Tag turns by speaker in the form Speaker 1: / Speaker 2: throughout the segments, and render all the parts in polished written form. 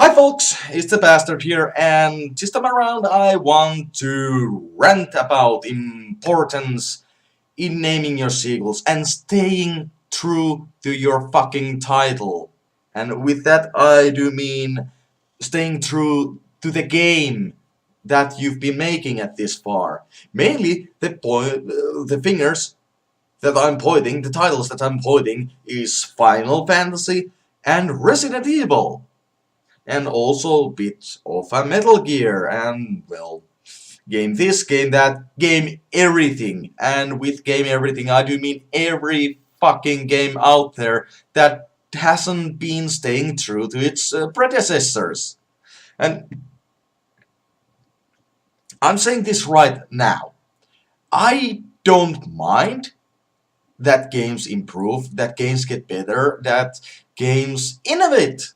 Speaker 1: Hi folks, it's the Bastard here, and this time around I want to rant about importance in naming your sequels and staying true to your fucking title. And with that I do mean staying true to the game that you've been making at this far. Mainly the fingers that I'm pointing, the titles that I'm pointing is Final Fantasy and Resident Evil and also a bit of a Metal Gear and, well, game this, game that, game everything. And with game everything, I do mean every fucking game out there that hasn't been staying true to its predecessors. And I'm saying this right now. I don't mind that games improve, that games get better, that games innovate.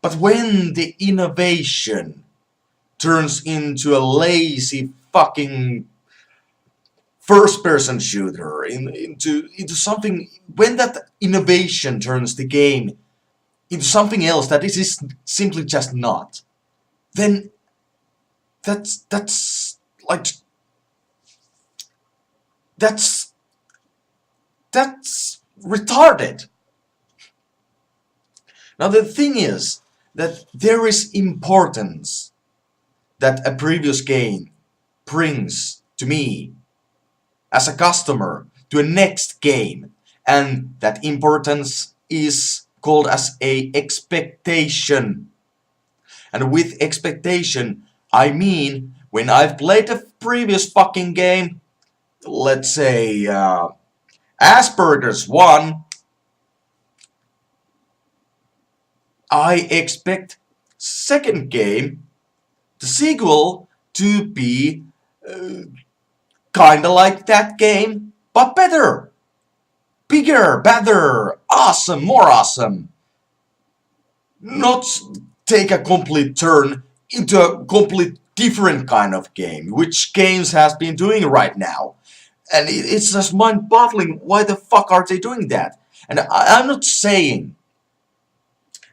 Speaker 1: But when the innovation turns into a lazy fucking first-person shooter, into something, when that innovation turns the game into something else that it is simply just not, then that's like that's retarded. Now the thing is that there is importance that a previous game brings to me as a customer to a next game, and that importance is called as a expectation. And with expectation I mean when I've played the previous fucking game, let's say Asperger's 1, I expect second game, the sequel, to be kinda like that game, but better, bigger, better, awesome, more awesome. Not take a complete turn into a complete different kind of game, which games has been doing right now. And it's just mind-boggling, why the fuck are they doing that? And I'm not saying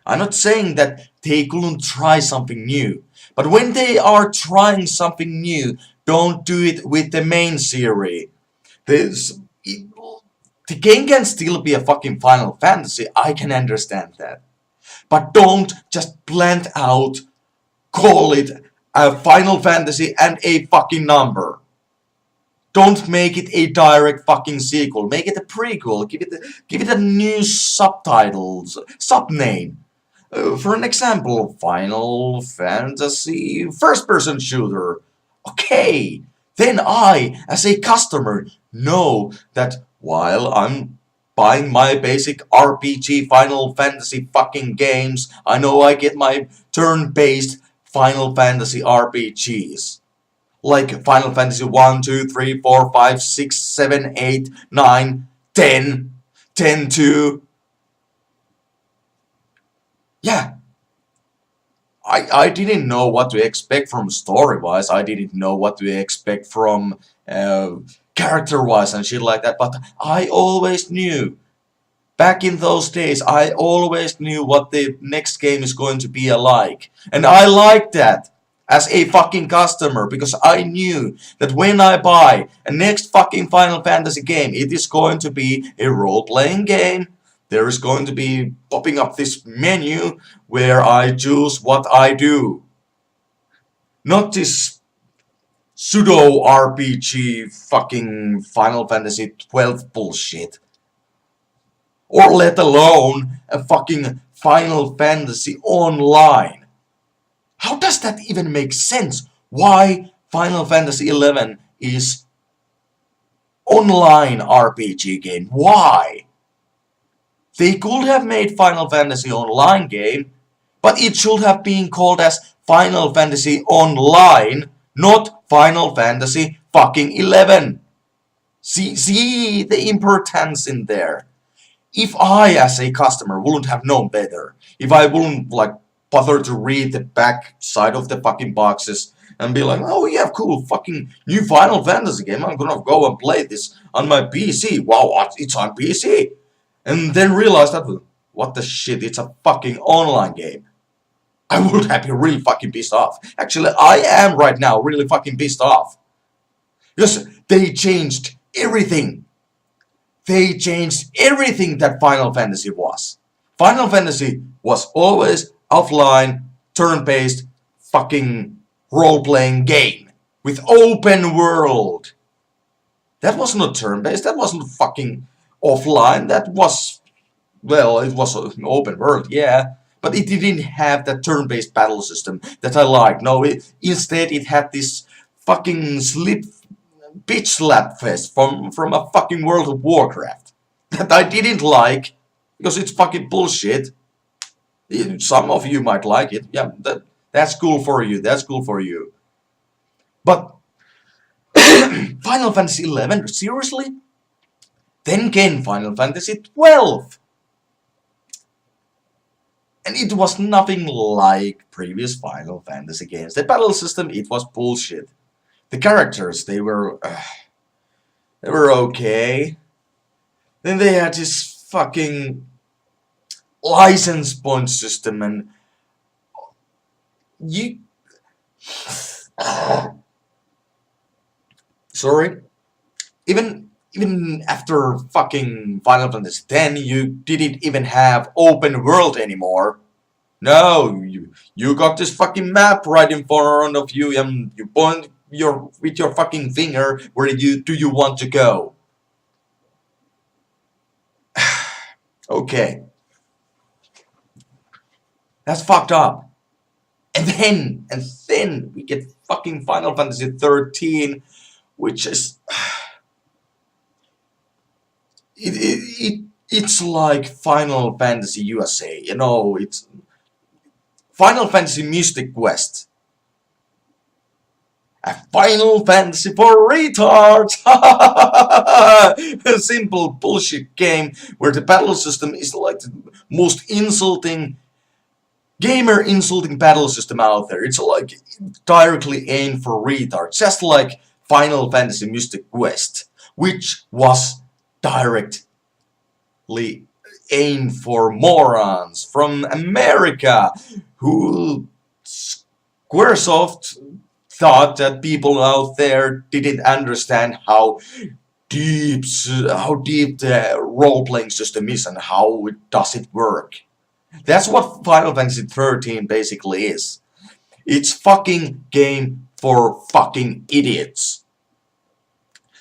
Speaker 1: that they couldn't try something new. But when they are trying something new, don't do it with the main series. The game can still be a fucking Final Fantasy, I can understand that. But don't just blend out, call it a Final Fantasy and a fucking number. Don't make it a direct fucking sequel. Make it a prequel. Give it a new subtitles, subname. For an example, Final Fantasy first-person shooter. Okay, then I, as a customer, know that while I'm buying my basic RPG Final Fantasy fucking games, I know I get my turn-based Final Fantasy RPGs. Like Final Fantasy 1, 2, 3, 4, 5, 6, 7, 8, 9, 10, 10, 2. Yeah. I didn't know what to expect from story-wise. I didn't know what to expect from character-wise and shit like that. But I always knew. Back in those days, I always knew what the next game is going to be alike. And I liked that as a fucking customer, because I knew that when I buy a next fucking Final Fantasy game, it is going to be a role-playing game. There is going to be popping up this menu where I choose what I do. Not this pseudo RPG fucking Final Fantasy 12 bullshit. Or let alone a fucking Final Fantasy Online. How does that even make sense? Why Final Fantasy 11 is online RPG game? Why? They could have made Final Fantasy Online game, but it should have been called as Final Fantasy Online, not Final Fantasy fucking 11. See the importance in there. If I, as a customer, wouldn't have known better, if I wouldn't, like, bother to read the back side of the fucking boxes and be like, oh yeah, cool, fucking new Final Fantasy game, I'm gonna go and play this on my PC. Wow, it's on PC. And then realize that, what the shit, it's a fucking online game. I would have been really fucking pissed off. Actually, I am right now really fucking pissed off. Because they changed everything. They changed everything that Final Fantasy was. Final Fantasy was always offline, turn-based, fucking role-playing game. With open world. That was not turn-based, that wasn't fucking offline, that was, well, it was an open world, yeah. But it didn't have that turn-based battle system that I liked. No, instead it had this fucking bitch slap fest from a fucking World of Warcraft. That I didn't like, because it's fucking bullshit. Some of you might like it, yeah, that's cool for you, that's cool for you. But Final Fantasy XI, seriously? Then came Final Fantasy XII. And it was nothing like previous Final Fantasy games. The battle system, it was bullshit. The characters, they were okay. Then they had this fucking license point system, and you... Sorry. Even after fucking Final Fantasy X, you didn't even have open world anymore. No, you got this fucking map right in front of you, and you point with your fucking finger where do you want to go. Okay. That's fucked up. And then we get fucking Final Fantasy 13, which is it's like Final Fantasy USA, you know, it's Final Fantasy Mystic Quest. A Final Fantasy for retards! A simple bullshit game where the battle system is like the most insulting, gamer insulting battle system out there. It's like directly aimed for retards, just like Final Fantasy Mystic Quest, which was directly aimed for morons from America who Squaresoft thought that people out there didn't understand how deep the role-playing system is and how does it work. That's what Final Fantasy 13 basically is. It's fucking game for fucking idiots.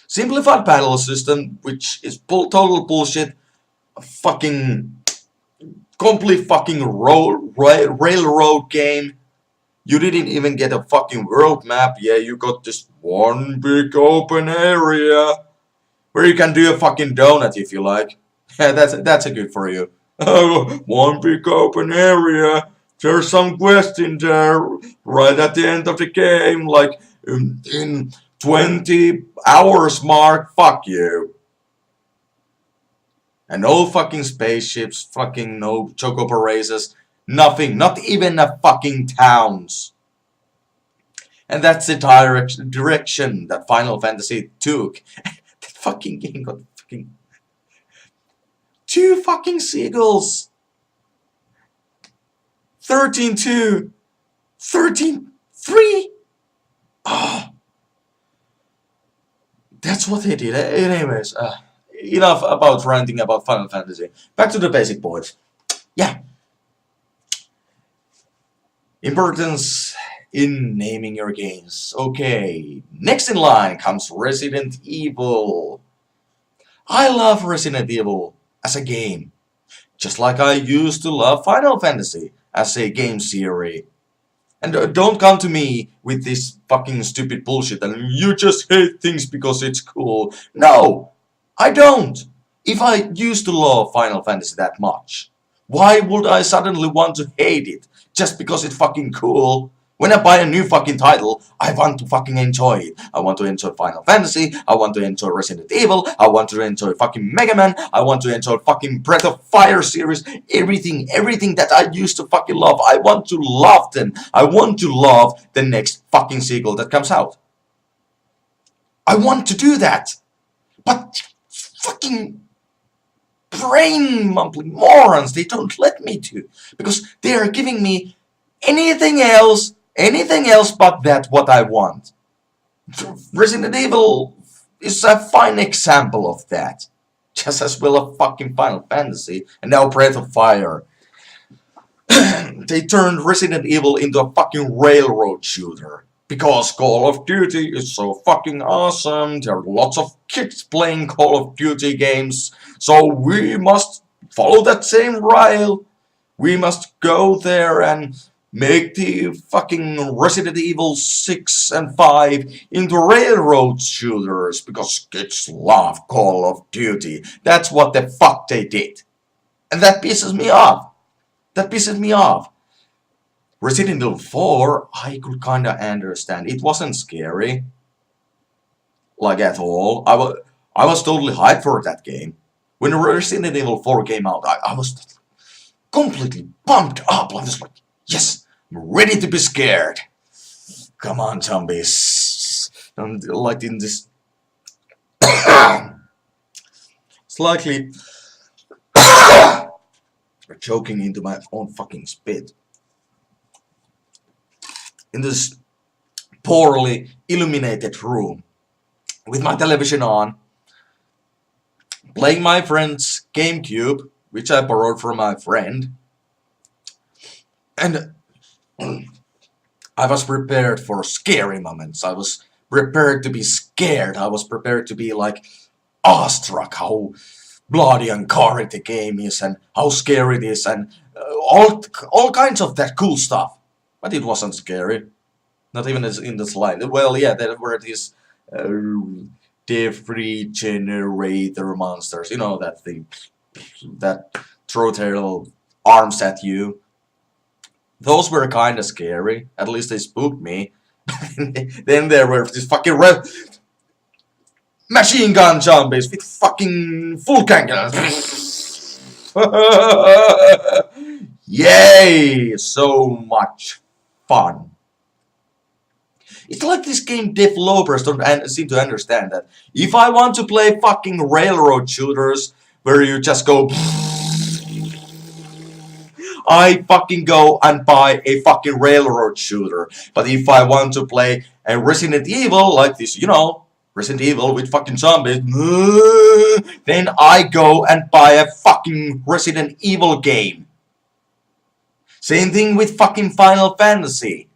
Speaker 1: Simplified battle system, which is total bullshit. A fucking complete fucking railroad game. You didn't even get a fucking world map. Yeah, you got this one big open area where you can do a fucking donut if you like. Yeah, that's a good for you. Oh, one big open area. There's some quest in there right at the end of the game, like in 20 hours mark. Fuck you. And no fucking spaceships, fucking no chocobo races, nothing, not even a fucking towns. And that's the direction that Final Fantasy took. That fucking game got fucking 2 fucking seagulls. 13-2. 13-3. Oh. That's what they did. Anyways, enough about ranting about Final Fantasy. Back to the basic points. Yeah. Importance in naming your games. Okay. Next in line comes Resident Evil. I love Resident Evil as a game. Just like I used to love Final Fantasy as a game series. And don't come to me with this fucking stupid bullshit and you just hate things because it's cool. No! I don't! If I used to love Final Fantasy that much, why would I suddenly want to hate it just because it's fucking cool? When I buy a new fucking title, I want to fucking enjoy it. I want to enjoy Final Fantasy, I want to enjoy Resident Evil, I want to enjoy fucking Mega Man, I want to enjoy fucking Breath of Fire series, everything that I used to fucking love, I want to love them. I want to love the next fucking sequel that comes out. I want to do that. But fucking brain mumbling morons, they don't let me to. Because they are giving me Anything else but that what I want. Resident Evil is a fine example of that. Just as well as fucking Final Fantasy and now Breath of Fire. They turned Resident Evil into a fucking railroad shooter. Because Call of Duty is so fucking awesome, there are lots of kids playing Call of Duty games, so we must follow that same rail. We must go there and make the fucking Resident Evil 6 and 5 into railroad shooters because kids love Call of Duty. That's what the fuck they did. And that pisses me off. That pisses me off. Resident Evil 4, I could kinda understand. It wasn't scary. Like at all. I was totally hyped for that game. When Resident Evil 4 came out, I was completely pumped up. I was like, yes, I'm ready to be scared. Come on, zombies. I'm like in this slightly choking into my own fucking spit. In this poorly illuminated room with my television on, playing my friend's GameCube, which I borrowed from my friend, and I was prepared for scary moments. I was prepared to be scared. I was prepared to be like awestruck how bloody and gory the game is and how scary it is and all kinds of that cool stuff. But it wasn't scary. Not even in the slide. Well, yeah, there were these death regenerator monsters. You know that thing that throw their little arms at you. Those were kind of scary. At least they spooked me. Then there were these fucking machine gun zombies with fucking full cannons. Yay! So much fun. It's like this game developers don't seem to understand that if I want to play fucking railroad shooters where you just go, I fucking go and buy a fucking railroad shooter. But if I want to play a Resident Evil like this, you know, Resident Evil with fucking zombies, then I go and buy a fucking Resident Evil game. Same thing with fucking Final Fantasy.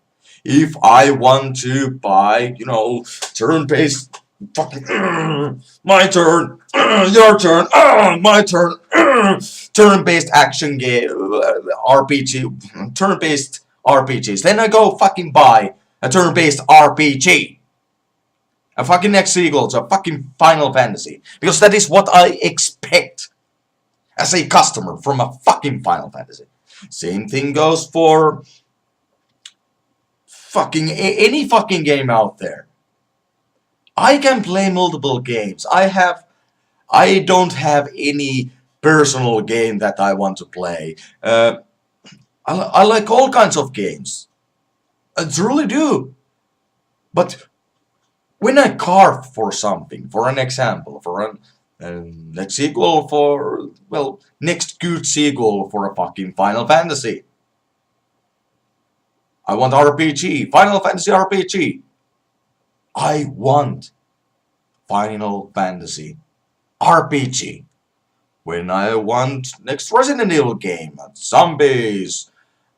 Speaker 1: If I want to buy, you know, turn-based fucking my turn, your turn, my turn, turn-based action game, RPG, turn-based RPGs, then I go fucking buy a turn-based RPG. A fucking next sequel to a fucking Final Fantasy. Because that is what I expect as a customer from a fucking Final Fantasy. Same thing goes for fucking any fucking game out there. I can play multiple games. I don't have any personal game that I want to play. I like all kinds of games. I truly do. But when I carve for something, for an example, for a next sequel for, well, next good sequel for a fucking Final Fantasy. I want RPG, Final Fantasy RPG. I want Final Fantasy RPG. When I want next Resident Evil game, zombies,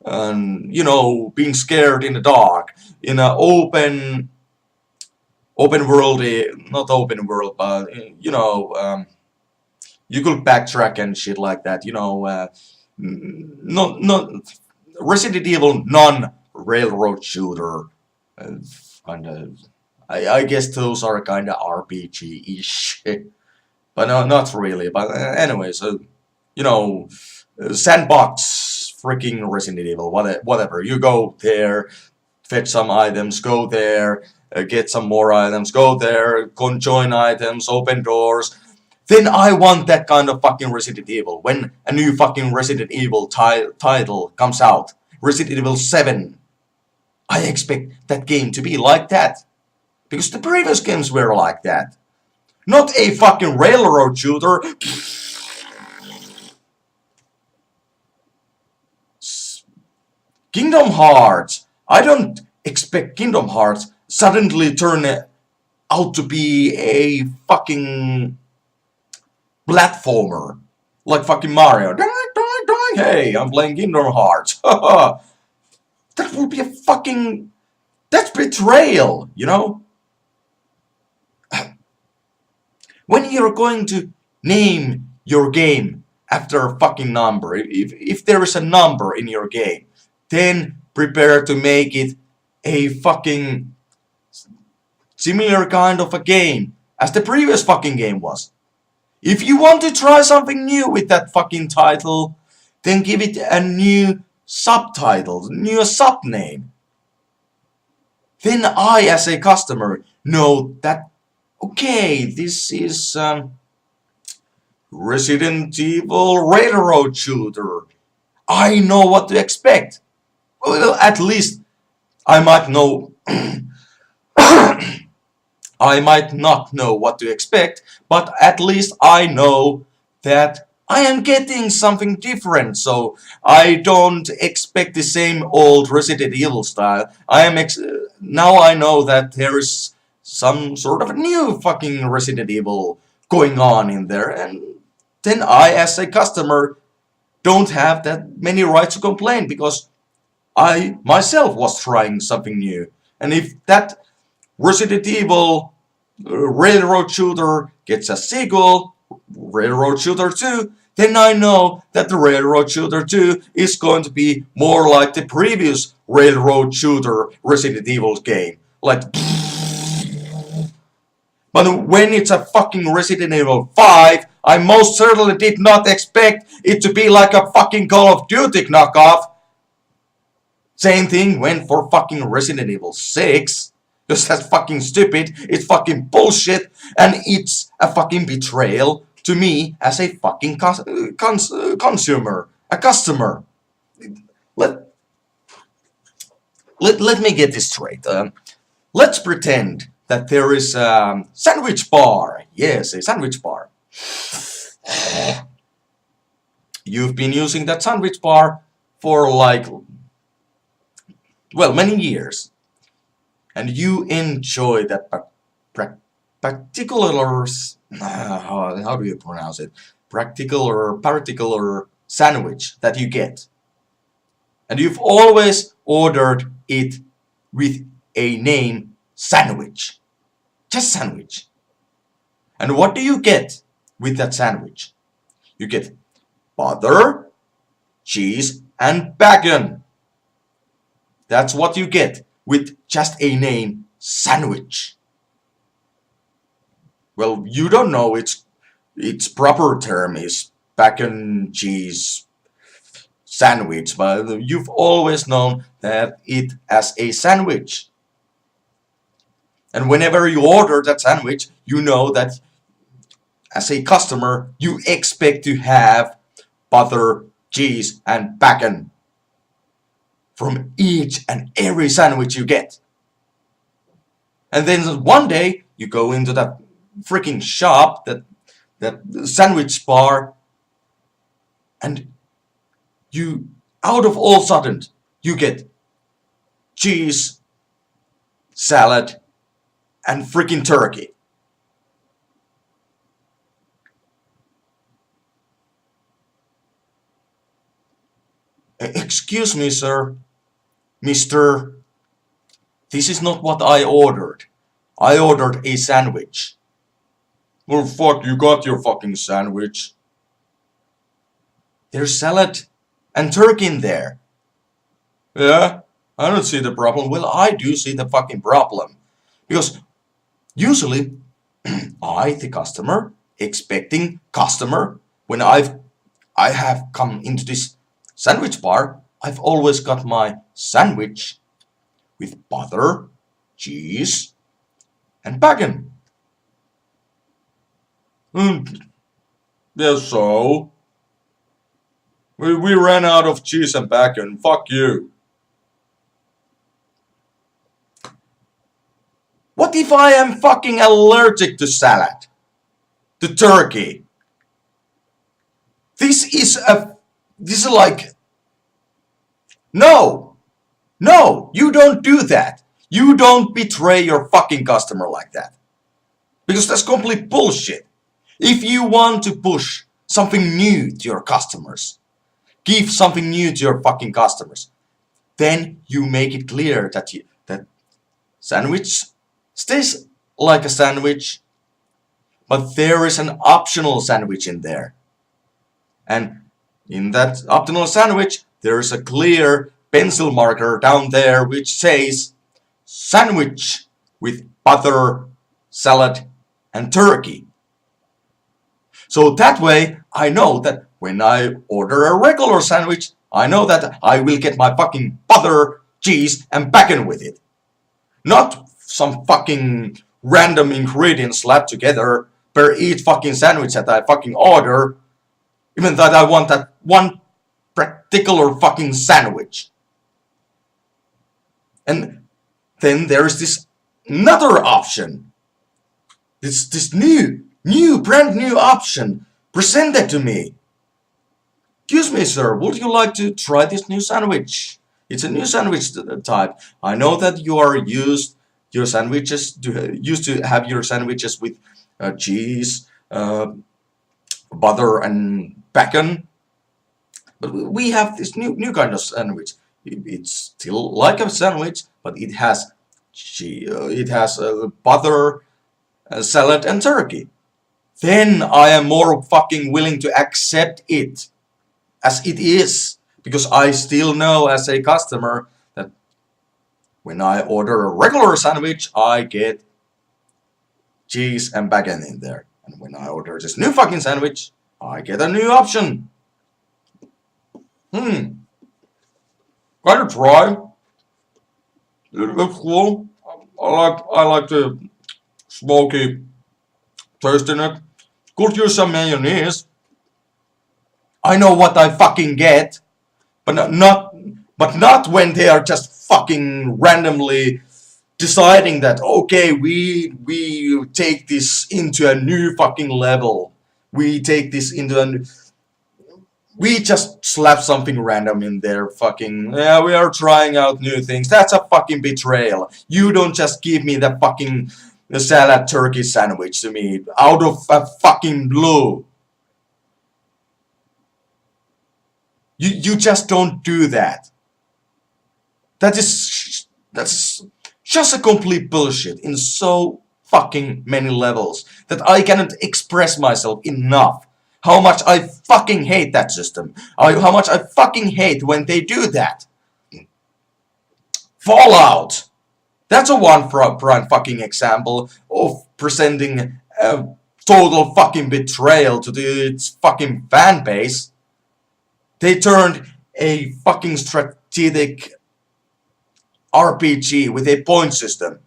Speaker 1: and, you know, being scared in the dark, in an open world, not open world, but, you know, you could backtrack and shit like that, you know, not Resident Evil non-railroad shooter, kind of, I guess those are kind of RPG-ish, but no, not really, but anyway, so, you know, sandbox freaking Resident Evil, whatever, you go there, fetch some items, go there, get some more items, go there, conjoin items, open doors. Then I want that kind of fucking Resident Evil. When a new fucking Resident Evil title comes out, Resident Evil 7, I expect that game to be like that. Because the previous games were like that. Not a fucking railroad shooter. Kingdom Hearts. I don't expect Kingdom Hearts suddenly turn out to be a fucking platformer like fucking Mario. Hey, I'm playing Kingdom Hearts. That would be a fucking. That's betrayal, you know? When you're going to name your game after a fucking number, if there is a number in your game, then prepare to make it a fucking similar kind of a game as the previous fucking game was. If you want to try something new with that fucking title, then give it a new subtitle, new subname. Then I, as a customer, know that, okay, this is Resident Evil Railroad Shooter. I know what to expect. Well, at least I might know. I might not know what to expect, but at least I know that I am getting something different, so I don't expect the same old Resident Evil style. Now I know that there is some sort of new fucking Resident Evil going on in there, and then I, as a customer, don't have that many rights to complain because I myself was trying something new. And if that Resident Evil Railroad Shooter gets a sequel, Railroad Shooter 2, then I know that the Railroad Shooter 2 is going to be more like the previous Railroad Shooter Resident Evil game. Like, but when it's a fucking Resident Evil 5, I most certainly did not expect it to be like a fucking Call of Duty knockoff. Same thing went for fucking Resident Evil 6. Because that's fucking stupid, it's fucking bullshit, and it's a fucking betrayal to me as a fucking consumer, a customer. Let me get this straight. Let's pretend that there is a sandwich bar. Yes, a sandwich bar. You've been using that sandwich bar for like, well, many years. And you enjoy that particular, how do you pronounce it? Particular sandwich that you get. And you've always ordered it with a name sandwich. Just sandwich. And what do you get with that sandwich? You get butter, cheese, and bacon. That's what you get with just a name sandwich. Well, you don't know its proper term is bacon cheese sandwich, but you've always known that it as a sandwich. And whenever you order that sandwich, you know that as a customer, you expect to have butter, cheese, and bacon from each and every sandwich you get. And then one day you go into that freaking shop, that sandwich bar, and you, out of all sudden, you get cheese, salad, and freaking turkey. Excuse me, sir. Mister, this is not what I ordered. I ordered a sandwich. Well, fuck, you got your fucking sandwich. There's salad and turkey in there. Yeah, I don't see the problem. Well, I do see the fucking problem. Because usually, I, the customer, expecting customer, when I have come into this sandwich bar, I've always got my sandwich with butter, cheese, and bacon. Yeah, so we ran out of cheese and bacon. Fuck you. What if I am fucking allergic to salad? To turkey? This is like... No! No, you don't do that. You don't betray your fucking customer like that. Because that's complete bullshit. If you want to push something new to your customers, give something new to your fucking customers, then you make it clear that sandwich stays like a sandwich, but there is an optional sandwich in there. And in that optional sandwich, there is a clear pencil marker down there which says sandwich with butter, salad, and turkey. So that way, I know that when I order a regular sandwich, I know that I will get my fucking butter, cheese, and bacon with it. Not some fucking random ingredients slapped together per each fucking sandwich that I fucking order. Even that I want that one particular fucking sandwich. And then there's this another option. This brand new option presented to me. Excuse me, sir, would you like to try this new sandwich? It's a new sandwich type. I know that you are used to have your sandwiches with cheese, butter, and bacon. But we have this new kind of sandwich. It's still like a sandwich, but it has butter, salad, and turkey. Then I am more fucking willing to accept it as it is, because I still know as a customer that when I order a regular sandwich, I get cheese and bacon in there. And when I order this new fucking sandwich, I get a new option. Gotta try. It looks cool. I like the smoky taste in it. Could use some mayonnaise. I know what I fucking get, but not when they are just fucking randomly deciding that okay, we take this into a new fucking level. We take this into we just slap something random in there, fucking, yeah, we are trying out new things. That's a fucking betrayal. You don't just give me the fucking salad turkey sandwich to me out of a fucking blue. You just don't do that. That's just a complete bullshit in so fucking many levels that I cannot express myself enough. How much I fucking hate that system. How much I fucking hate when they do that. Fallout. That's a one prime fucking example of presenting a total fucking betrayal to its fucking fan base. They turned a fucking strategic RPG with a point system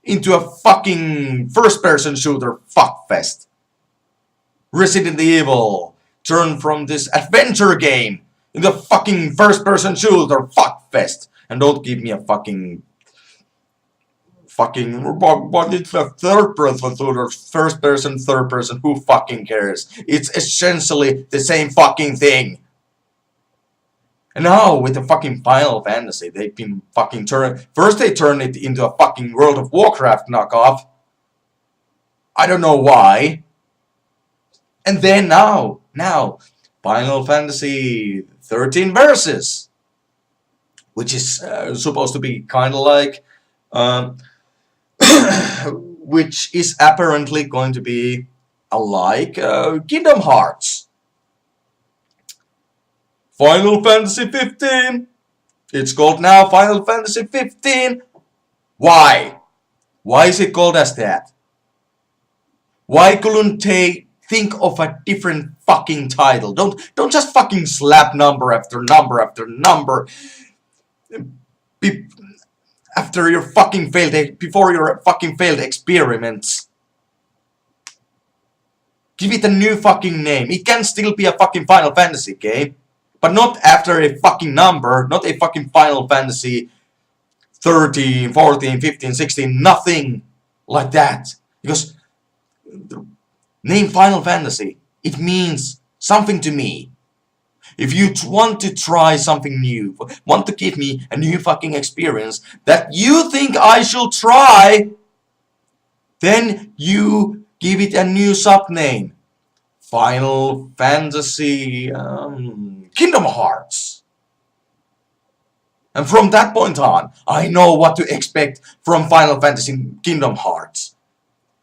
Speaker 1: into a fucking first-person shooter fuckfest. Resident Evil turned from this adventure game into a fucking first-person shooter fuckfest. And don't give me a fucking but it's a third-person shooter, first-person, third-person, who fucking cares? It's essentially the same fucking thing. And now with the fucking Final Fantasy, they've been fucking first they turned it into a fucking World of Warcraft knockoff. I don't know why. And then now, Final Fantasy 13 Versus, which is supposed to be kind of like, which is apparently going to be like Kingdom Hearts. Final Fantasy 15. It's called now Final Fantasy 15. Why? Why is it called as that? Why couldn't they think of a different fucking title? Don't just fucking slap number after number after number after your fucking before your fucking failed experiments. Give it a new fucking name. It can still be a fucking Final Fantasy game, but not after a fucking number, not a fucking Final Fantasy 13, 14, 15, 16, nothing like that. Because the name Final Fantasy, it means something to me. If you want to try something new, want to give me a new fucking experience that you think I should try, then you give it a new subname. Final Fantasy Kingdom Hearts. And from that point on, I know what to expect from Final Fantasy Kingdom Hearts.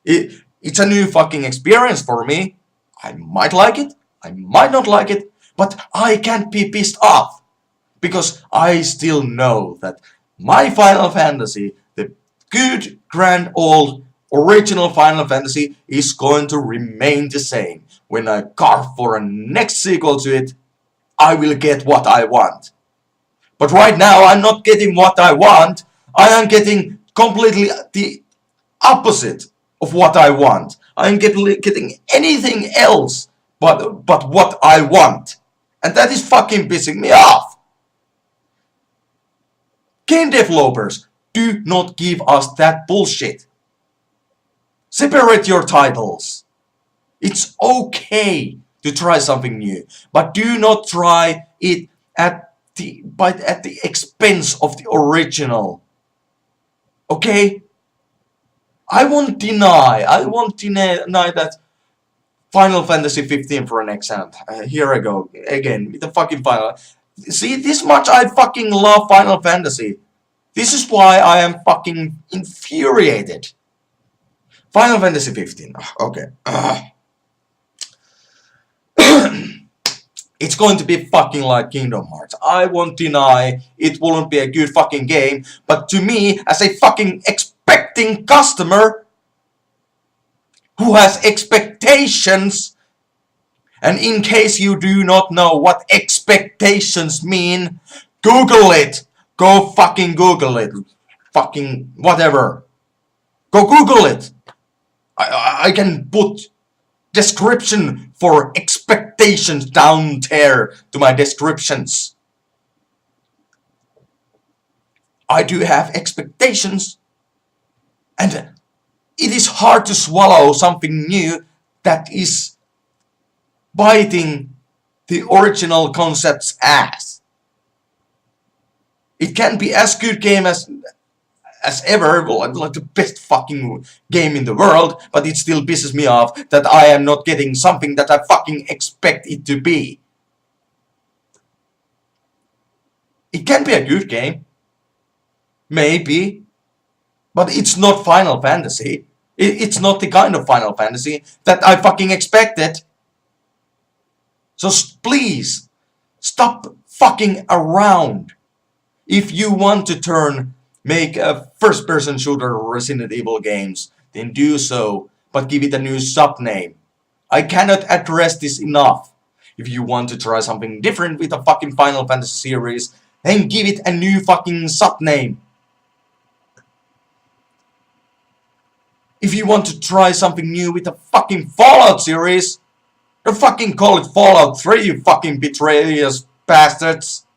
Speaker 1: It's a new fucking experience for me. I might like it, I might not like it, but I can't be pissed off. Because I still know that my Final Fantasy, the good, grand, old, original Final Fantasy, is going to remain the same. When I carve for a next sequel to it, I will get what I want. But right now, I'm not getting what I want. I am getting completely the opposite of what I want. I'm getting anything else but what I want. And that is fucking pissing me off. Game developers, do not give us that bullshit. Separate your titles. It's okay to try something new, but do not try it at the expense of the original. Okay? I won't deny that Final Fantasy 15, for an example. Here I go again with the fucking final. See, this much I fucking love Final Fantasy. This is why I am fucking infuriated. Final Fantasy 15. Okay. It's going to be fucking like Kingdom Hearts. I won't deny it won't be a good fucking game, but to me, as a fucking expecting customer who has expectations, and in case you do not know what expectations mean, Google it. Go fucking Google it. Fucking whatever. Go Google it. I can put description for expectations down there to my descriptions. I do have expectations, and it is hard to swallow something new that is biting the original concept's ass. It can be as good game as ever, like the best fucking game in the world, but it still pisses me off that I am not getting something that I fucking expect it to be. It can be a good game. Maybe. But it's not Final Fantasy. It's not the kind of Final Fantasy that I fucking expected. So please, stop fucking around. If you want to make a first-person shooter Resident Evil games, then do so, but give it a new subname. I cannot address this enough. If you want to try something different with the fucking Final Fantasy series, then give it a new fucking subname. If you want to try something new with the fucking Fallout series, then fucking call it Fallout 3, you fucking betrayers bastards.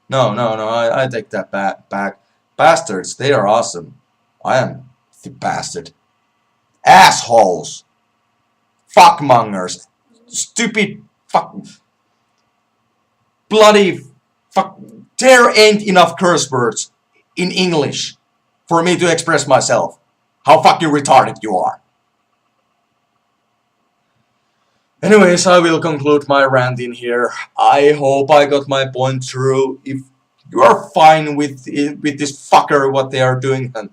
Speaker 1: No, I take that back. Bastards, they are awesome. I am the bastard. Assholes. Fuckmongers. Stupid fuck. Bloody fuck. There ain't enough curse words in English for me to express myself. How fucking retarded you are. Anyways, I will conclude my rant in here. I hope I got my point through. If you are fine with this fucker, what they are doing, then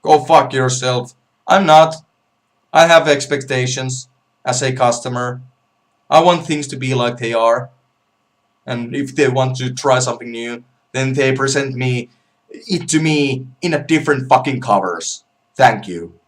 Speaker 1: go fuck yourself. I'm not. I have expectations as a customer. I want things to be like they are. And if they want to try something new, then they present it to me in a different fucking covers. Thank you.